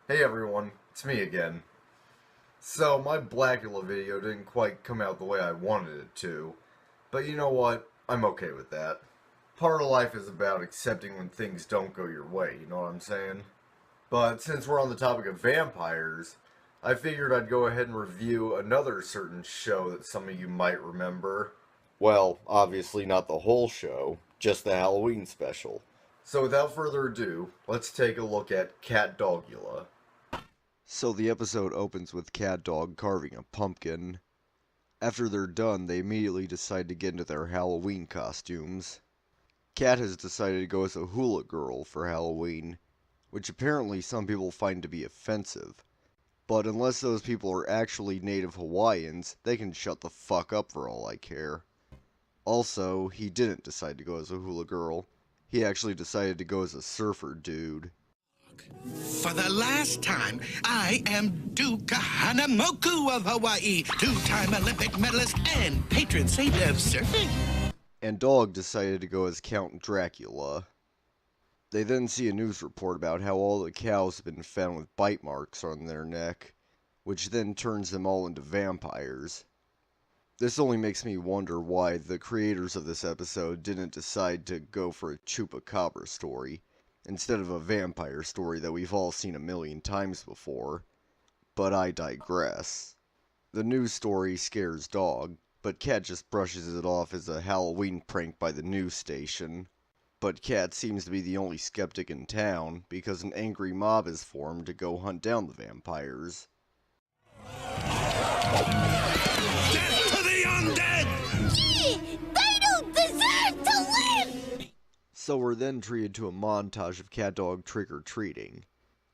Hey everyone, it's me again. So, my Blackula video didn't quite come out the way I wanted it to, but you know what? I'm okay with that. Part of life is about accepting when things don't go your way, you know what I'm saying? But since we're on the topic of vampires, I figured I'd go ahead and review another certain show that some of you might remember. Well, obviously not the whole show, just the Halloween special. So without further ado, let's take a look at Catdogula. So the episode opens with Catdog carving a pumpkin. After they're done, they immediately decide to get into their Halloween costumes. Cat has decided to go as a hula girl for Halloween, which apparently some people find to be offensive. But unless those people are actually native Hawaiians, they can shut the fuck up for all I care. Also, he didn't decide to go as a hula girl. He actually decided to go as a surfer dude. For the last time, I am Duke Hanamoku of Hawaii, two-time Olympic medalist and patron saint of surfing. And Dog decided to go as Count Dracula. They then see a news report about how all the cows have been found with bite marks on their neck, which then turns them all into vampires. This only makes me wonder why the creators of this episode didn't decide to go for a chupacabra story, instead of a vampire story that we've all seen a million times before. But I digress. The news story scares Dog, but Cat just brushes it off as a Halloween prank by the news station. But Cat seems to be the only skeptic in town, because an angry mob is formed to go hunt down the vampires. Death to the undead! Gee, they don't deserve to live! So we're then treated to a montage of Catdog trick-or-treating.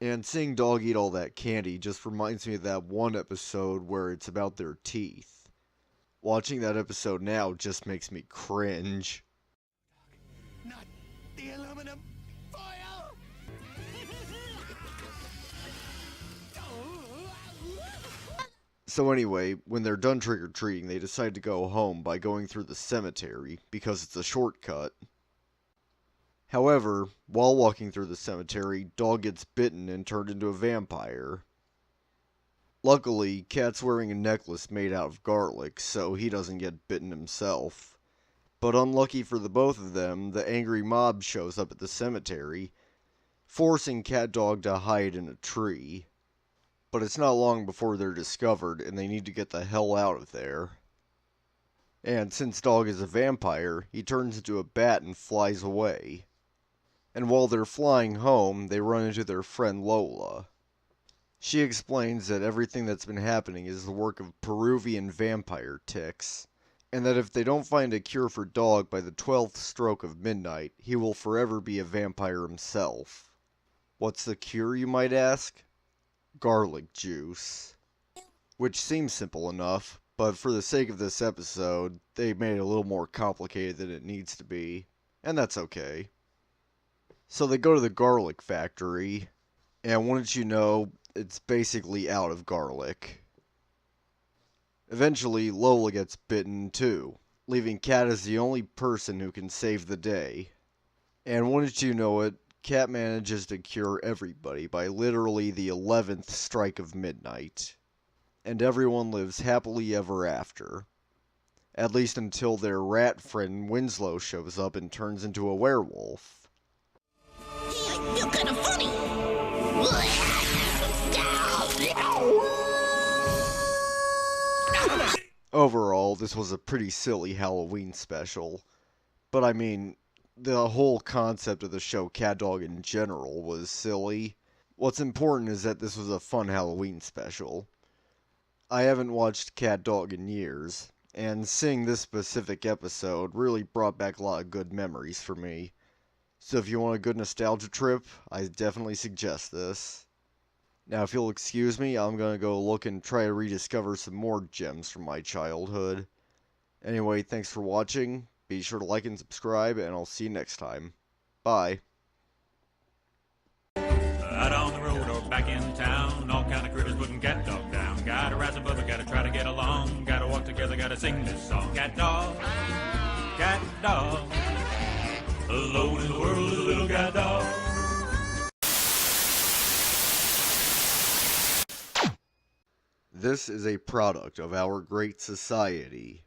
And seeing Dog eat all that candy just reminds me of that one episode where it's about their teeth. Watching that episode now just makes me cringe. Not the aluminum foil! So anyway, when they're done trick-or-treating, they decide to go home by going through the cemetery, because it's a shortcut. However, while walking through the cemetery, Dog gets bitten and turned into a vampire. Luckily, Cat's wearing a necklace made out of garlic, so he doesn't get bitten himself. But unlucky for the both of them, the angry mob shows up at the cemetery, forcing Catdog to hide in a tree. But it's not long before they're discovered, and they need to get the hell out of there. And since Dog is a vampire, he turns into a bat and flies away. And while they're flying home, they run into their friend Lola. She explains that everything that's been happening is the work of Peruvian vampire ticks, and that if they don't find a cure for Dog by the 12th stroke of midnight, he will forever be a vampire himself. What's the cure, you might ask? Garlic juice. Which seems simple enough, but for the sake of this episode, they made it a little more complicated than it needs to be, and that's okay. So they go to the garlic factory, and wouldn't you know, it's basically out of garlic. Eventually, Lola gets bitten too, leaving Cat as the only person who can save the day. And wouldn't you know it, Cat manages to cure everybody by literally the 11th strike of midnight. And everyone lives happily ever after. At least until their rat friend Winslow shows up and turns into a werewolf. You're kind of funny. Overall, this was a pretty silly Halloween special. But I mean, the whole concept of the show Catdog in general was silly. What's important is that this was a fun Halloween special. I haven't watched Catdog in years, and seeing this specific episode really brought back a lot of good memories for me. So if you want a good nostalgia trip, I definitely suggest this. Now if you'll excuse me, I'm gonna go look and try to rediscover some more gems from my childhood. Anyway, thanks for watching. Be sure to like and subscribe, and I'll see you next time. Bye. Out on the road or back in town, all kind of critters putting Catdog down. Gotta rise above it, gotta try to get along. Gotta walk together, gotta sing this song. Catdog, Catdog, alone in the world, a little Catdog. This is a product of our great society.